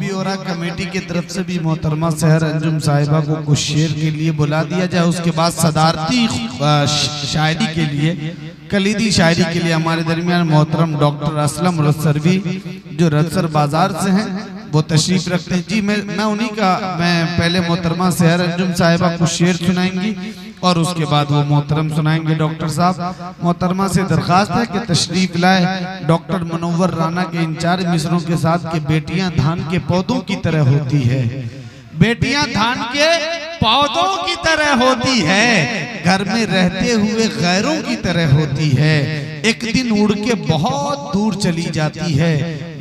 महबूबी औरा committee की तरफ से भी मोहतरमा सहर अंजुम साहिबा को कुछ शेर के लिए बुला दिया जाए। उसके बाद सदारती शायरी के लिए, कलीदी शायरी के लिए हमारे दरमियान मोहतरम डॉक्टर असलम रसरवी जो रसर बाजार से हैं वो तशरीफ रखते हैं। जी मैं उन्हीं का पहले मोहतरमा सहर अंजुम साहिबा कुछ शेर सुनाएंगी और उसके बाद वो मोहतरम सुनाएंगे डॉक्टर साहब। मोहतरमा से दरखास्त है कि तशरीफ लाए डॉक्टर मुनव्वर राना के इन 4 मिसरों के साथ कि बेटियां धान के पौधों की तरह होती है, बेटियां धान के पौधों की तरह होती है, घर में रहते हुए गैरों की तरह होती है, एक दिन उड़ के बहुत दूर चली जाती है,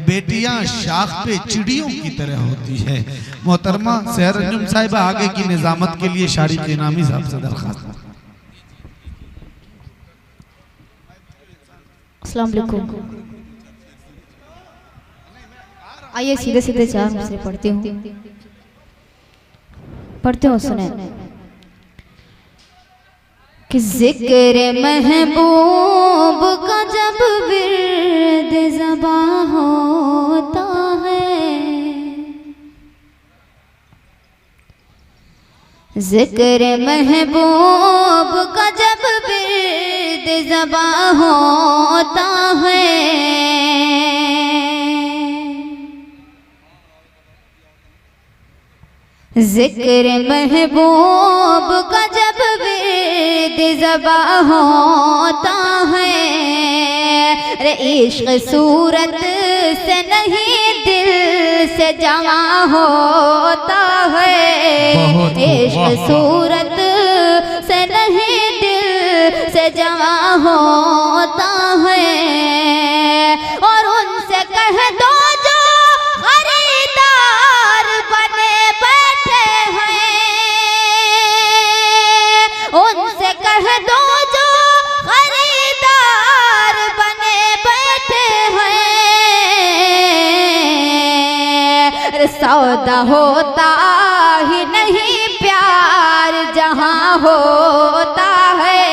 बेटियां शाख पे चिड़ियों की तरह होती है। मोहतरमा सहर अंजुम साहिबा आगे की निजामत के लिए शारी के नामी साहब से दरखास्त। अस्सलाम वालेकुम। आइए सीधे सीधे 4 मिसरे पढ़ती हूँ सुने कि जिक्र महबूब का जब विर्द ज़बा होता है, जिक्र महबूब का जब विर्द ज़बा होता है, जिक्र महबूब का जब विर्द ज़बा होता है, रे इश्क सूरत से नहीं दिल से जमा होता है, इश्क सूरत से नहीं दिल से जमा होता है। और उनसे कह दो जो खरीदार बने बैठे हैं, उनसे कह दो जो खरीदार बने बैठे हैं, सौदा होता ही नहीं प्यार जहां होता है,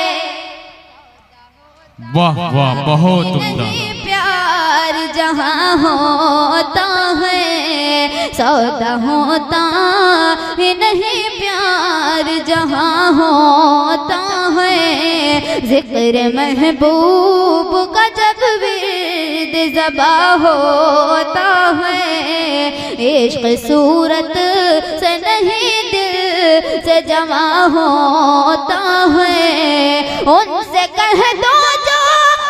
वाह वाह बहुत उम्दा। प्यार जहां होता है, सौदा होता ही नहीं प्यार जहां होता है, जिक्र महबूब का जब विर्द ज़बा होता है, इश्क सूरत से नहीं दिल से जमा होता है। उनसे कह दो जो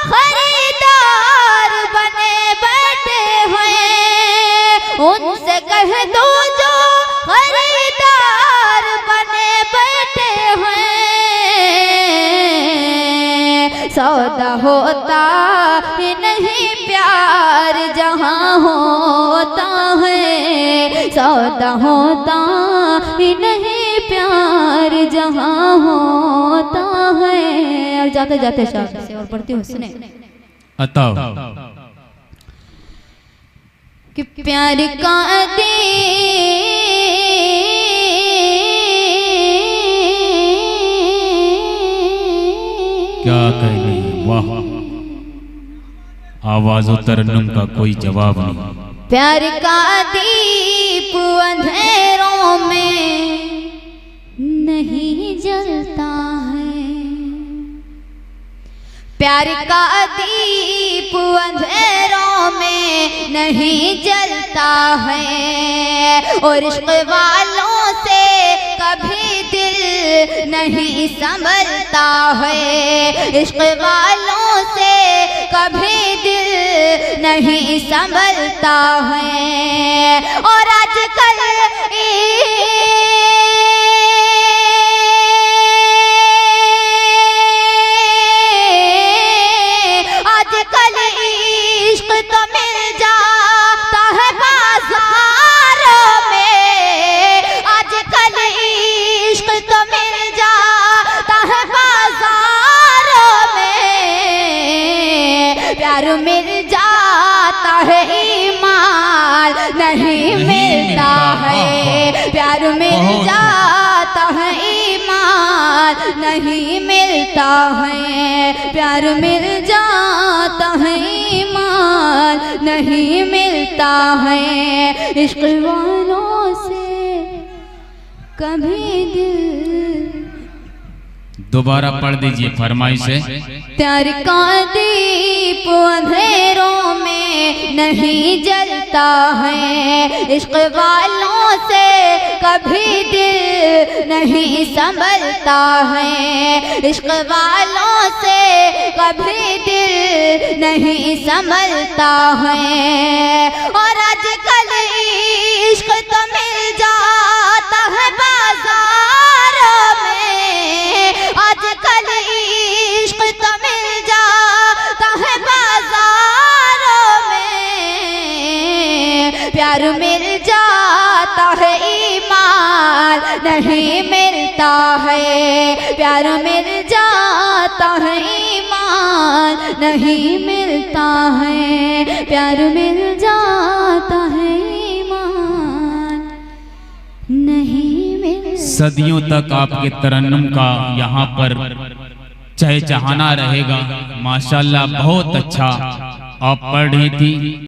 खरीदार बने बैठे हैं, उनसे कह दो जो खरीदार बने बैठे हैं, सौदा होता ही नहीं प्यार जहां होता है, सौदा होता ही नहीं प्यार जहां होता है। और जाते जाते शायद से और पढ़ती हूँ सुने अताव कि प्यार का क्या कहने, वाह आवाज़ो तरन्नुम का कोई जवाब नहीं। प्यार का दीप अंधेरों में नहीं जलता है, प्यार का दीप अंधेरों में नहीं जलता है, और इश्क वालों से कभी दिल नहीं संभलता है, इश्क वालों से कभी दिल नहीं संभलता है। और आजकल इश्क तो मिल जाता है बाजारों में, आजकल इश्क तो मिल जाता है बाजारों में, प्यार मिल जाता है ईमान नहीं मिलता है, प्यार मिल जाता है ईमान नहीं मिलता है, प्यार मिल जाता है ईमान ईमान नहीं मिलता है। इश्क वालों से कभी दिल, दोबारा पढ़ दीजिए फरमाइश है। प्यार का दीप अंधेरों में नहीं जलता है। इश्क वालों से कभी दिल नहीं संभलता है। इश्क वालों से कभी दिल नहीं संभलता है। और आजकल इश्क तो मिल जाता है बाजार में। आजकल इश्क तो मिल जाता है बाजारों में। प्यार मिल जाता है ईमान नहीं मिलता है। प्यार मिल जाता है ईमान नहीं मिलता है। प्यार मिल जाता है ईमान नहीं मिलता। सदियों तक आपके तरन्नुम का यहाँ पर चहचहाना रहेगा। माशाल्लाह बहुत अच्छा आप पढ़ रही थी।